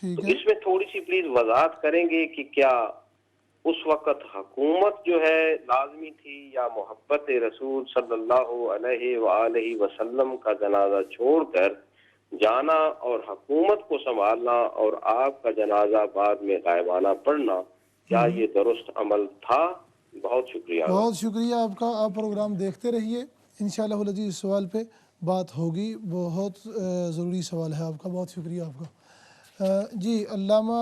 ٹھیک تو ہے. اس میں تھوڑی سی پلیز وضاحت کریں گے کہ کیا اس وقت حکومت جو ہے لازمی تھی یا محبت رسول صلی اللہ علیہ وآلہ وسلم کا جنازہ چھوڑ کر جانا اور حکومت کو سنبھالنا اور آپ کا جنازہ بعد میں غائبانہ پڑھنا، کیا یہ درست عمل تھا؟ بہت شکریہ. بہت شکریہ آپ کا. آپ پروگرام دیکھتے رہیے، انشاءاللہ العزیز اس سوال پہ بات ہوگی. بہت ضروری سوال ہے آپ کا. بہت شکریہ آپ کا. جی علامہ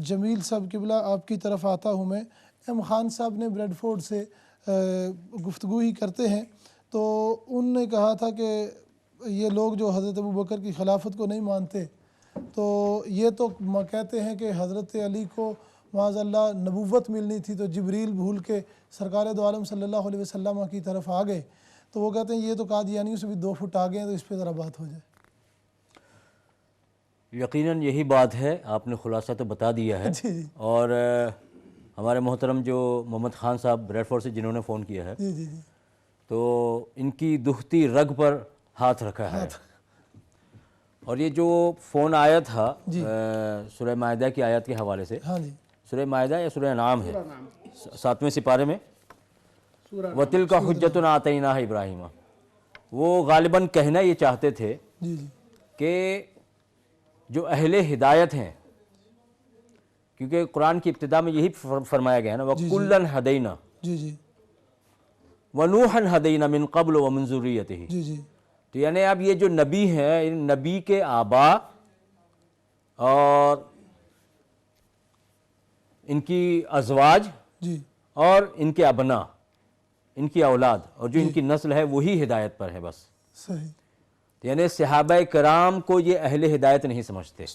جمیل صاحب قبلہ آپ کی طرف آتا ہوں میں. ایم خان صاحب نے بریڈ فورڈ سے گفتگو ہی کرتے ہیں، تو ان نے کہا تھا کہ یہ لوگ جو حضرت ابوبکر کی خلافت کو نہیں مانتے، تو یہ تو کہتے ہیں کہ حضرت علی کو معاذ اللہ نبوت ملنی تھی، تو جبریل بھول کے سرکار دو عالم صلی اللہ علیہ وسلم کی طرف آ گئے. تو وہ کہتے ہیں یہ تو قادیانیوں سے بھی 2 فٹ آگے ہیں، تو اس پہ ذرا بات ہو جائے. یقیناً یہی بات ہے، آپ نے خلاصہ تو بتا دیا ہے. جی جی اور ہمارے محترم جو محمد خان صاحب بریڈ فورڈ سے جنہوں نے فون کیا ہے، جی جی جی تو ان کی دکھتی رگ پر ہاتھ رکھا ہے. اور یہ جو فون آیا تھا سورہ مائدہ کی آیت کے حوالے سے، ہاں جی سورہ مائدہ یا سورہ انعام ہے 7ویں سپارے میں، وَتِلْكَ حُجَّتُنَا آتَيْنَاهَا إِبْرَاهِيمَ، وہ غالباً کہنا یہ چاہتے تھے جی جی کہ جو اہل ہدایت ہیں، کیونکہ قرآن کی ابتدا میں یہی فرمایا گیا ہے نا، وَكُلًّا هَدَيْنَا جی جی وَنُوحًا هَدَيْنَا مِن قَبْلُ وَمِن ذُرِّيَّتِهِ. جی جی تو یعنی اب یہ جو نبی ہیں، ان نبی کے آبا اور ان کی ازواج جی اور ان کے ابنا، ان کی اولاد اور جو ان کی نسل ہے وہی ہدایت پر ہے بس. صحیح. یعنی صحابہ کرام کو یہ اہل ہدایت نہیں سمجھتے.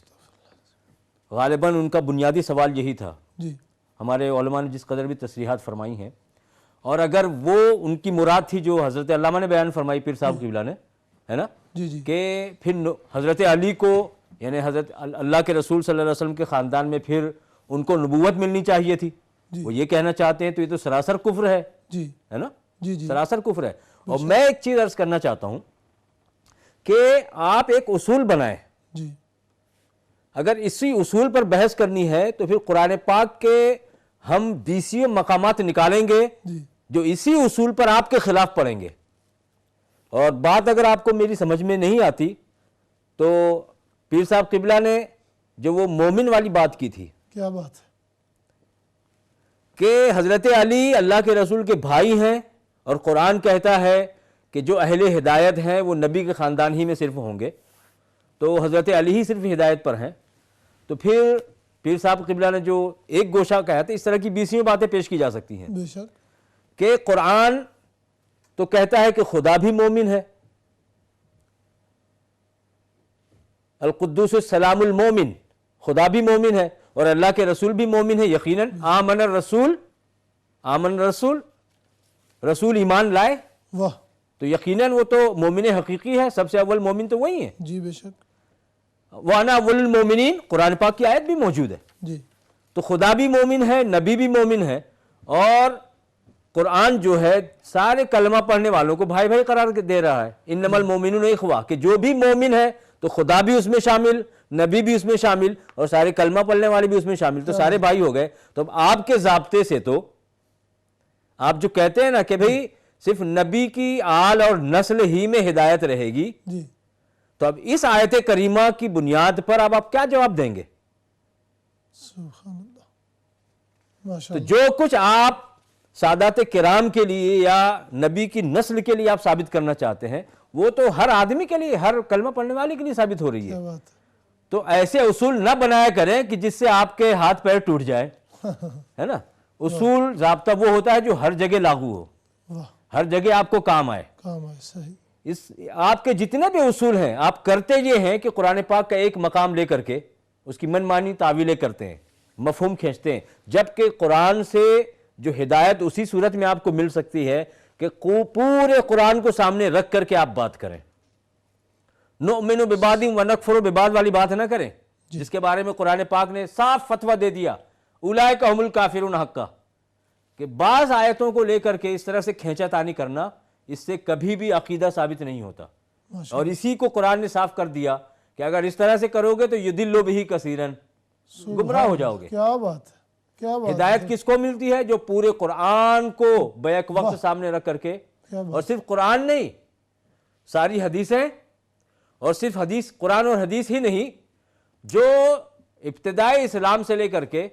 غالباً ان کا بنیادی سوال یہی تھا. جی ہمارے علماء نے جس قدر بھی تصریحات فرمائی ہیں، اور اگر وہ ان کی مراد تھی جو حضرت علامہ نے بیان فرمائی، پیر صاحب قبلہ نے، ہے نا، جی جی کہ پھر حضرت علی کو، یعنی حضرت اللہ کے رسول صلی اللہ علیہ وسلم کے خاندان میں پھر ان کو نبوت ملنی چاہیے تھی، وہ یہ کہنا چاہتے ہیں، تو یہ تو سراسر کفر ہے، جی ہے نا، جی جی سراسر کفر ہے. اور میں ایک چیز عرض کرنا چاہتا ہوں کہ آپ ایک اصول بنائیں. جی اگر اسی اصول پر بحث کرنی ہے تو پھر قرآن پاک کے ہم 20 مقامات نکالیں گے جی جو اسی اصول پر آپ کے خلاف پڑھیں گے. اور بات اگر آپ کو میری سمجھ میں نہیں آتی تو پیر صاحب قبلہ نے جو وہ مومن والی بات کی تھی، کیا بات ہے. کہ حضرت علی اللہ کے رسول کے بھائی ہیں، اور قرآن کہتا ہے کہ جو اہل ہدایت ہیں وہ نبی کے خاندان ہی میں صرف ہوں گے، تو حضرت علی ہی صرف ہدایت پر ہیں. تو پھر پیر صاحب قبلہ نے جو ایک گوشہ کہا تھا، اس طرح کی 20 باتیں پیش کی جا سکتی ہیں. بے شک. کہ قرآن تو کہتا ہے کہ خدا بھی مومن ہے، القدوس السلام المومن، خدا بھی مومن ہے اور اللہ کے رسول بھی مومن ہے. یقیناً آمن الرسول، آمن الرسول، رسول ایمان لائے، واہ. تو یقیناً وہ تو مومن حقیقی ہے. سب سے اول مومن تو وہی ہے. جی بے شک. وَأَنَا أَوَّلُ الْمُؤْمِنِينَ، قرآن پاک کی آیت بھی موجود ہے. جی تو خدا بھی مومن ہے، نبی بھی مومن ہے، اور قرآن جو ہے سارے کلمہ پڑھنے والوں کو بھائی بھائی قرار دے رہا ہے. انما المومنون اخوہ، کہ جو بھی مومن ہے تو خدا بھی اس میں شامل، نبی بھی اس میں شامل، اور سارے کلمہ پڑھنے والے بھی اس میں شامل، تو سارے بھائی ہو گئے. تو اب آپ کے ضابطے سے تو آپ جو کہتے ہیں نا کہ بھئی صرف نبی کی آل اور نسل ہی میں ہدایت رہے گی، جی تو اب اس آیت کریمہ کی بنیاد پر اب آپ کیا جواب دیں گے؟ سبحان اللہ. ماشاء تو اللہ. جو کچھ آپ سادات کرام کے لیے یا نبی کی نسل کے لیے آپ ثابت کرنا چاہتے ہیں، وہ تو ہر آدمی کے لیے، ہر کلمہ پڑھنے والے کے لیے ثابت ہو رہی ہے. کیا بات ہے. تو ایسے اصول نہ بنایا کریں کہ جس سے آپ کے ہاتھ پیر ٹوٹ جائے، ہے نا. اصول ضابطہ وہ ہوتا ہے جو ہر جگہ لاگو ہو، واہ. ہر جگہ آپ کو کام آئے. کام آئے. صحیح. آپ کے جتنے بھی اصول ہیں، آپ کرتے یہ ہیں کہ قرآن پاک کا ایک مقام لے کر کے اس کی من مانی تعویلیں کرتے ہیں، مفہوم کھینچتے ہیں، جبکہ قرآن سے جو ہدایت اسی صورت میں آپ کو مل سکتی ہے کہ پورے قرآن کو سامنے رکھ کر کے آپ بات کریں. نؤمن ببعض ونکفر ببعض والی بات نہ کریں، جس کے بارے میں قرآن پاک نے صاف فتویٰ دے دیا، اولئک هم الکافرون حقا. کہ بعض آیتوں کو لے کر کے اس طرح سے کھینچا تانی کرنا، اس سے کبھی بھی عقیدہ ثابت نہیں ہوتا. اور اسی کو قرآن نے صاف کر دیا کہ اگر اس طرح سے کرو گے تو یضل بہ کثیرن، گمراہ ہو جاؤ گے۔ کیا بات ہے، کیا بات ہدایت کس کو ملتی ہے؟ جو پورے قرآن کو بیک وقت سامنے رکھ کر کے، اور صرف قرآن نہیں، ساری حدیثیں، اور صرف حدیث، قرآن اور حدیث ہی نہیں، جو ابتدائی اسلام سے لے کر کے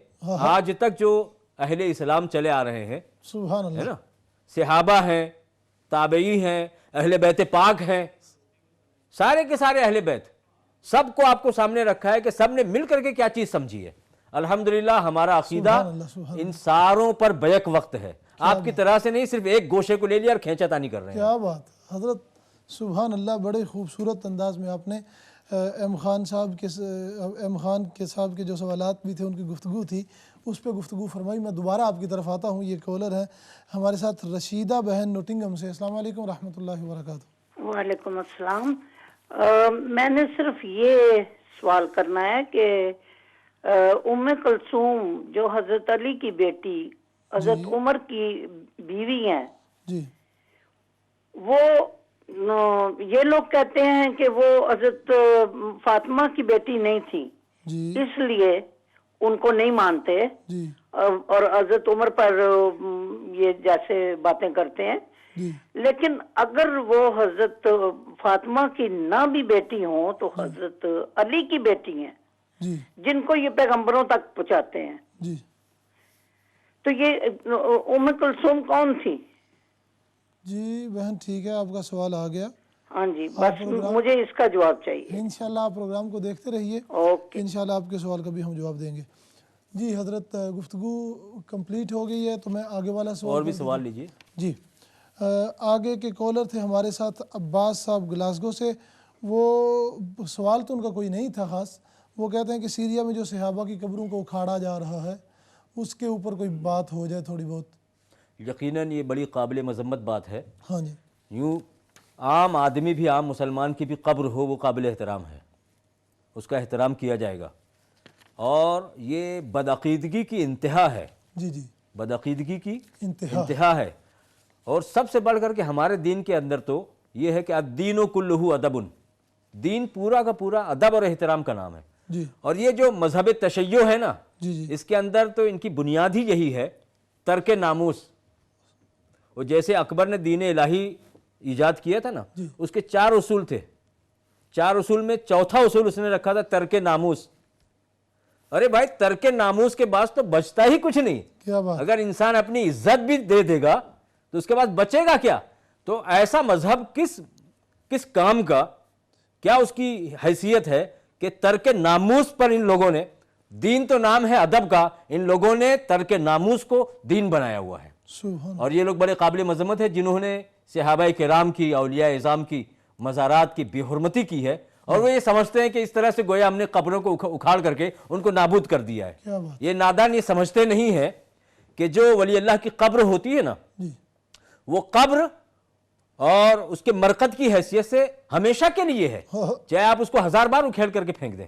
آج تک جو اہل اسلام چلے آ رہے ہیں، سبحان ہے اللہ، نا، صحابہ ہیں، تابعی ہیں، اہل بیت پاک ہیں، سارے کے سارے اہل بیت، سب کو آپ کو سامنے رکھا ہے کہ سب نے مل کر کے کیا چیز سمجھی ہے۔ الحمدللہ ہمارا عقیدہ سبحان اللہ، سبحان ان ساروں پر بیک وقت ہے، آپ کی طرح سے نہیں صرف ایک گوشے کو لے لیا اور کھینچا تانی کر رہے ہیں۔ کیا بات ہے حضرت، سبحان اللہ، بڑے خوبصورت انداز میں آپ نے ایم خان صاحب کے جو سوالات بھی تھے، ان کی گفتگو تھی، اس پہ گفتگو فرمائی۔ میں دوبارہ آپ کی طرف آتا ہوں، یہ کالر ہے ہمارے ساتھ رشیدہ بہن نوٹنگم سے۔ السلام علیکم ورحمۃ اللہ وبرکاتہ۔ وعلیکم السلام۔ میں نے صرف یہ سوال کرنا ہے کہ ام کلثوم جو حضرت علی کی بیٹی حضرت عمر کی بیوی ہیں، جی وہ یہ لوگ کہتے ہیں کہ وہ حضرت فاطمہ کی بیٹی نہیں تھی، جی اس لیے ان کو نہیں مانتے، جی اور حضرت عمر پر یہ جیسے باتیں کرتے ہیں۔ جی لیکن اگر وہ حضرت فاطمہ کی نہ بھی بیٹی ہوں تو حضرت علی کی بیٹی ہیں، جی جن کو یہ پیغمبروں تک پہنچاتے ہیں، جی تو یہ ام کلثوم کون تھی؟ جی بہن ٹھیک ہے، آپ کا سوال آ گیا۔ ہاں جی، بس مجھے اس کا جواب چاہیے۔ انشاءاللہ آپ پروگرام کو دیکھتے رہیے، اوکے۔ انشاءاللہ آپ کے سوال کا بھی ہم جواب دیں گے۔ جی حضرت، گفتگو کمپلیٹ ہو گئی ہے، تو میں آگے والا سوال اور بھی سوال لیجیے۔ جی آگے کے کالر تھے ہمارے ساتھ عباس صاحب گلاسگو سے۔ وہ سوال تو ان کا کوئی نہیں تھا خاص، وہ کہتے ہیں کہ سیریا میں جو صحابہ کی قبروں کو اکھاڑا جا رہا ہے، اس کے اوپر کوئی بات ہو جائے تھوڑی بہت۔ یقیناً یہ بڑی قابل مذمت بات ہے۔ ہاں جی، یوں عام آدمی بھی، عام مسلمان کی بھی قبر ہو، وہ قابل احترام ہے، اس کا احترام کیا جائے گا، اور یہ بدعقیدگی کی انتہا ہے، جی جی، بدعقیدگی کی انتہا انتہا ہے۔ اور سب سے بڑھ کر کے ہمارے دین کے اندر تو یہ ہے کہ الدین کلہ ادب، دین پورا کا پورا ادب اور احترام کا نام ہے۔ جی اور یہ جو مذہب تشیع ہے نا، جی جی اس کے اندر تو ان کی بنیاد ہی یہی ہے، ترک ناموس۔ وہ جیسے اکبر نے دین الہی ایجاد کیا تھا نا، اس کے 4 اصول تھے، 4 اصول میں چوتھا اصول اس نے رکھا تھا ترک ناموس۔ ارے بھائی، ترک ناموس کے بعد تو بچتا ہی کچھ نہیں۔ کیا بات، اگر انسان اپنی عزت بھی دے دے گا تو اس کے بعد بچے گا کیا؟ تو ایسا مذہب کس کام کا، کیا اس کی حیثیت ہے کہ ترک ناموس پر ان لوگوں نے، دین تو نام ہے ادب کا، ان لوگوں نے ترک ناموس کو دین بنایا ہوا ہے۔ سبحان اور یہ لوگ بڑے قابل مذمت ہے جنہوں نے صحابہ کرام کی، اولیاء اعظام کی مزارات کی بے حرمتی کی ہے، اور وہ یہ سمجھتے ہیں کہ اس طرح سے گویا ہم نے قبروں کو اکھاڑ کر کے ان کو نابود کر دیا ہے۔ کیا بات، یہ نادان یہ سمجھتے نہیں ہے کہ جو ولی اللہ کی قبر ہوتی ہے نا، جی وہ قبر اور اس کے مرقد کی حیثیت سے ہمیشہ کے لیے ہے، چاہے آپ اس کو 1000 بار اکھیڑ کر کے پھینک دیں۔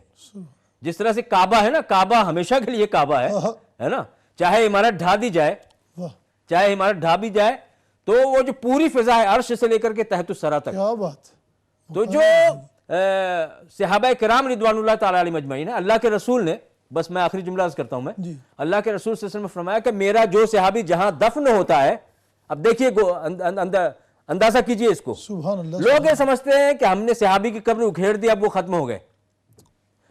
جس طرح سے کعبہ ہے نا، کعبہ ہمیشہ کے لیے کعبہ ہے نا، چاہے عمارت ڈھا دی جائے، واہ، چاہے عمارت ڈھا بھی جائے، تو وہ جو پوری فضا ہے عرش سے لے کر کے تحت الثری تک، کیا بات، تو جو صحابہ کرام رضوان اللہ تعالی علیہم اجمعین، اللہ کے رسول نے، بس میں آخری جملہ عرض کرتا ہوں میں، جی اللہ کے رسول صلی اللہ علیہ وسلم نے فرمایا کہ میرا جو صحابی جہاں دفن ہوتا ہے، اب دیکھیے اندازہ کیجئے اس کو، سبحان اللہ، لوگ یہ سمجھتے ہیں کہ ہم نے صحابی کی قبر اکھیڑ دی، اب وہ ختم ہو گئے۔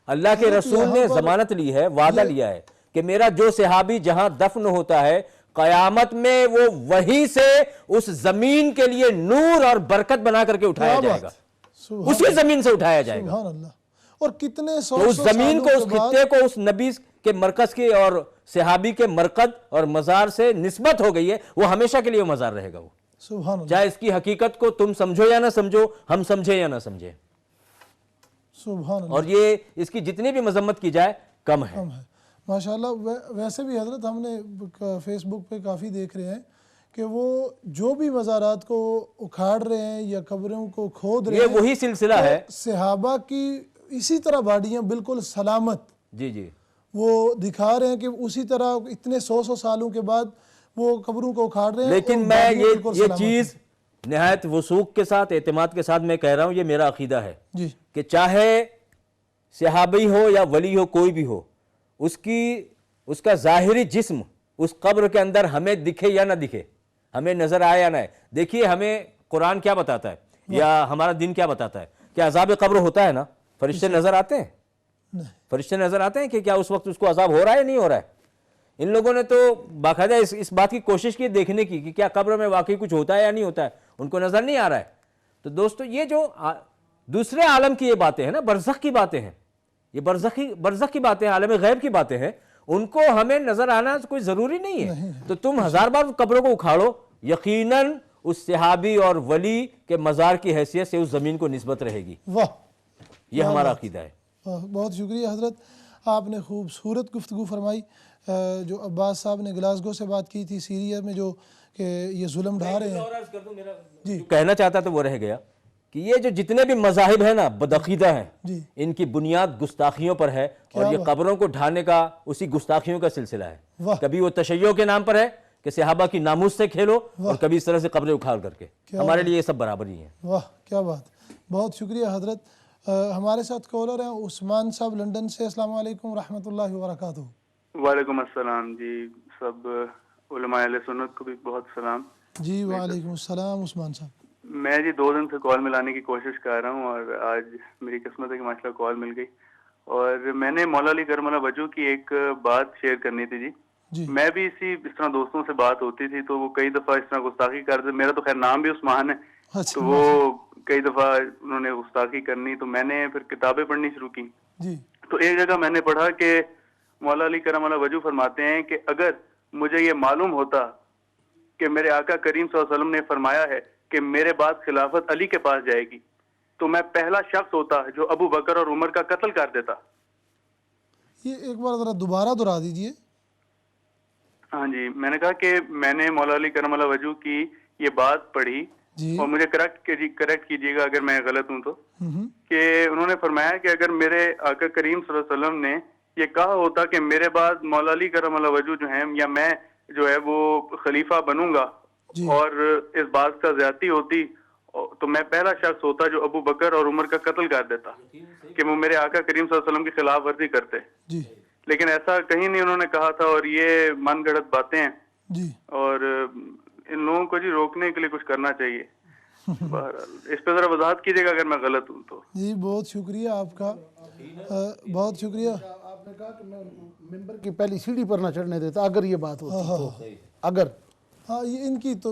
اللہ کے رسول نے ضمانت لی ہے، وعدہ لیا ہے کہ میرا جو صحابی جہاں دفن ہوتا ہے، قیامت میں وہ وہیں سے اس زمین کے لیے نور اور برکت بنا کر کے اٹھایا جائے گا، اسی زمین سے اٹھایا جائے گا۔ سبحان اللہ، اور کتنے سو تو اس زمین کو، اس خطے کو اس نبی کے مرکز کی اور صحابی کے مرکز اور مزار سے نسبت ہو گئی ہے، وہ ہمیشہ کے لیے مزار رہے گا وہ، سبحان اللہ، چاہے اس کی حقیقت کو تم سمجھو یا نہ سمجھو، ہم سمجھے یا نہ سمجھے۔ سبحان اللہ، اور یہ اس کی جتنی بھی مذمت کی جائے کم ہے۔ کم ہے ماشاءاللہ۔ ویسے بھی حضرت ہم نے فیس بک پہ کافی دیکھ رہے ہیں کہ وہ جو بھی مزارات کو اکھاڑ رہے ہیں یا قبروں کو کھود رہے یہ ہیں، وہی سلسلہ ہے، صحابہ کی اسی طرح باڈیاں بالکل سلامت جی جی، وہ دکھا رہے ہیں کہ اسی طرح اتنے 100 سالوں کے بعد وہ قبروں کو اکھاڑ رہے ہیں، لیکن اور میں باڈیاں بالکل یہ سلامت چیز نہایت وثوق کے ساتھ، اعتماد کے ساتھ میں کہہ رہا ہوں، یہ میرا عقیدہ ہے ہیں۔ جی کہ چاہے صحابی ہو یا ولی ہو کوئی بھی ہو, اس کا ظاہری جسم اس قبر کے اندر ہمیں دکھے یا نہ دکھے, ہمیں نظر آئے یا نہ آئے. دیکھیے ہمیں قرآن کیا بتاتا ہے یا ہمارا دین کیا بتاتا ہے, کہ عذاب قبر ہوتا ہے نا, فرشتے نظر آتے ہیں, فرشتے نظر آتے ہیں کہ کیا اس وقت اس کو عذاب ہو رہا ہے یا نہیں ہو رہا ہے. ان لوگوں نے تو باقاعدہ اس بات کی کوشش کی دیکھنے کی کہ کیا قبر میں واقعی کچھ ہوتا ہے یا نہیں ہوتا ہے, ان کو نظر نہیں آ رہا ہے. تو دوستو یہ جو دوسرے عالم کی یہ باتیں ہیں نا, برزخ کی باتیں ہیں, یہ برزخ کی باتیں ہیں, عالم غیب کی باتیں ہیں, ان کو ہمیں نظر آنا کوئی ضروری نہیں ہے. تو تم 1000 بار قبروں کو اکھاڑو, یقیناً اس صحابی اور ولی کے مزار کی حیثیت سے اس زمین کو نسبت رہے گی. واہ, یہ ہمارا عقیدہ ہے. بہت شکریہ حضرت, آپ نے خوبصورت گفتگو فرمائی. جو عباس صاحب نے گلاسگو سے بات کی تھی سیریا میں, جو کہ یہ ظلم ڈھا رہے ہیں. جو کہنا چاہتا تھا وہ رہ گیا کہ یہ جو جتنے بھی مذاہب ہیں نا بدعقیدہ ہیں, ان کی بنیاد گستاخیوں پر ہے, اور یہ قبروں کو ڈھانے کا اسی گستاخیوں کا سلسلہ ہے. کبھی وہ تشیع کے نام پر ہے کہ صحابہ کی ناموس سے کھیلو, اور کبھی اس طرح سے قبریں اکھاڑ کر کے. ہمارے لیے یہ سب برابر ہی ہیں. واہ کیا بات, بہت شکریہ حضرت. ہمارے ساتھ کالر ہیں عثمان صاحب لنڈن سے. السلام علیکم ورحمۃ اللہ وبرکاتہ. وعلیکم السلام جی, سب علماء اہل سنت کو بھی بہت سلام. جی وعلیکم السلام عثمان صاحب. میں جی 2 دن سے کال ملانے کی کوشش کر رہا ہوں, اور آج میری قسمت ہے کہ ماشاء اللہ کال مل گئی. اور میں نے مولا علی کرم اللہ وجہ کی ایک بات شیئر کرنی تھی جی. میں بھی اس طرح دوستوں سے بات ہوتی تھی تو وہ کئی دفعہ اس طرح گستاخی کرتے. میرا تو خیر نام بھی عثمان ہے, تو وہ کئی دفعہ انہوں نے گستاخی کرنی, تو میں نے پھر کتابیں پڑھنی شروع کی. تو ایک جگہ میں نے پڑھا کہ مولا علی کرم اللہ وجہ فرماتے ہیں کہ اگر مجھے یہ معلوم ہوتا کہ میرے آقا کریم صلی اللہ علیہ وسلم نے فرمایا ہے کہ میرے بعد خلافت علی کے پاس جائے گی, تو میں پہلا شخص ہوتا جو ابو بکر اور عمر کا قتل کر دیتا. یہ ایک بار ذرا دوبارہ دہرا دیجئے. ہاں جی, میں نے کہا کہ میں نے مولا علی کرم اللہ وجہ کی یہ بات پڑھی, اور مجھے کریکٹ کیجیے گا اگر میں غلط ہوں تو, کہ انہوں نے فرمایا کہ اگر میرے آقا کریم صلی اللہ علیہ وسلم نے یہ کہا ہوتا کہ میرے بعد مولا علی کرم اللہ وجہ جو ہیں یا میں جو ہے وہ خلیفہ بنوں گا, اور اس بات کا زیادتی ہوتی, تو میں پہلا شخص ہوتا جو ابو بکر اور عمر کا قتل کر دیتا, کہ وہ میرے آقا کریم صلی اللہ علیہ وسلم کی خلاف ورزی کرتے. لیکن ایسا کہیں نہیں انہوں نے کہا تھا, اور یہ من گھڑت باتیں ہیں, اور ان لوگوں کو جی روکنے کے لیے کچھ کرنا چاہیے. اس پہ ذرا وضاحت کیجیے گا اگر میں غلط ہوں تو. جی بہت شکریہ آپ کا, بہت شکریہ. آپ نے کہا کہ میں ممبر کی پہلی سیڑھی پر نہ چڑھنے دیتا اگر یہ بات ہوتی تو, اگر ہاں یہ ان کی تو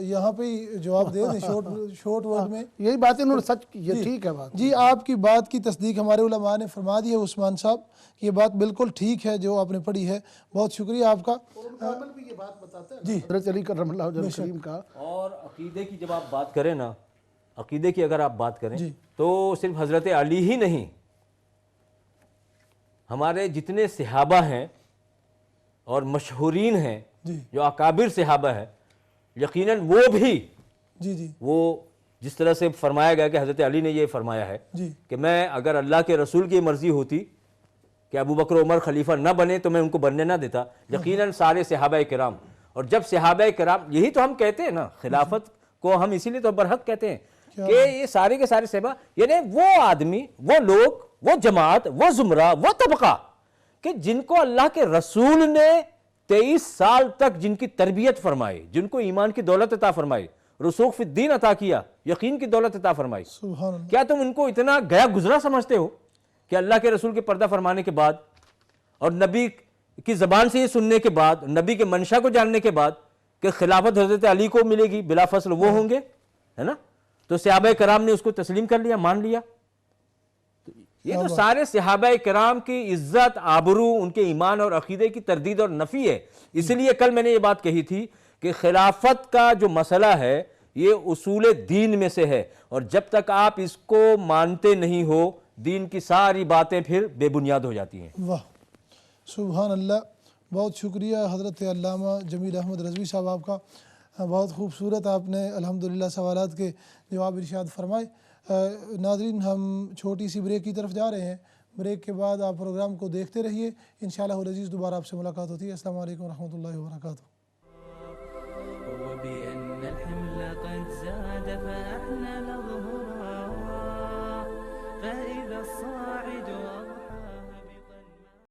یہاں پہ ہی جواب دے دیں شورٹ ورڈ میں. یہی بات انہوں نے سچ کی, یہ ٹھیک ہے بات. جی آپ کی بات کی تصدیق ہمارے علماء نے فرما دی ہے عثمان صاحب, یہ بات بالکل ٹھیک ہے جو آپ نے پڑھی ہے. بہت شکریہ آپ کا. بھی یہ بات بتاتا ہے حضرت علی کرم اللہ وجہ کریم کا. اور عقیدے کی جب آپ بات کریں نا, عقیدے کی اگر آپ بات کریں تو صرف حضرت علی ہی نہیں, ہمارے جتنے صحابہ ہیں اور مشہورین ہیں جو اکابر صحابہ ہیں, یقیناً وہ بھی وہ جس طرح سے فرمایا گیا کہ حضرت علی نے یہ فرمایا ہے کہ میں اگر اللہ کے رسول کی مرضی ہوتی کہ ابو بکر عمر خلیفہ نہ بنے تو میں ان کو بننے نہ دیتا. یقیناً سارے صحابہ کرام, اور جب صحابہ کرام, یہی تو ہم کہتے ہیں نا خلافت کو ہم اسی لیے تو برحق کہتے ہیں کہ یہ سارے کے سارے صحابہ, یعنی وہ آدمی, وہ لوگ, وہ جماعت, وہ زمرہ, وہ طبقہ کہ جن کو اللہ کے رسول نے 23 سال تک جن کی تربیت فرمائی, جن کو ایمان کی دولت عطا فرمائی, رسوخ فی الدین عطا کیا, یقین کی دولت عطا فرمائی. کیا تم ان کو اتنا گیا گزرا سمجھتے ہو کہ اللہ کے رسول کے پردہ فرمانے کے بعد اور نبی کی زبان سے یہ سننے کے بعد, نبی کے منشا کو جاننے کے بعد کہ خلافت حضرت علی کو ملے گی, بلا فصل وہ ہوں گے, ہے نا, تو صحابہ کرام نے اس کو تسلیم کر لیا, مان لیا. یہ تو سارے صحابہ کرام کی عزت, آبرو, ان کے ایمان اور عقیدے کی تردید اور نفی ہے. اس لیے کل میں نے یہ بات کہی تھی کہ خلافت کا جو مسئلہ ہے یہ اصول دین میں سے ہے, اور جب تک آپ اس کو مانتے نہیں ہو دین کی ساری باتیں پھر بے بنیاد ہو جاتی ہیں. واہ سبحان اللہ. بہت شکریہ حضرت علامہ جمیل احمد رضوی صاحب آپ کا, بہت خوبصورت آپ نے الحمدللہ سوالات کے جواب ارشاد فرمائے. ناظرین ہم چھوٹی سی بریک کی طرف جا رہے ہیں, بریک کے بعد آپ پروگرام کو دیکھتے رہیے, انشاءاللہ العزیز دوبارہ آپ سے ملاقات ہوتی ہے. السلام علیکم ورحمۃ اللہ وبرکاتہ. فإذا الصاعد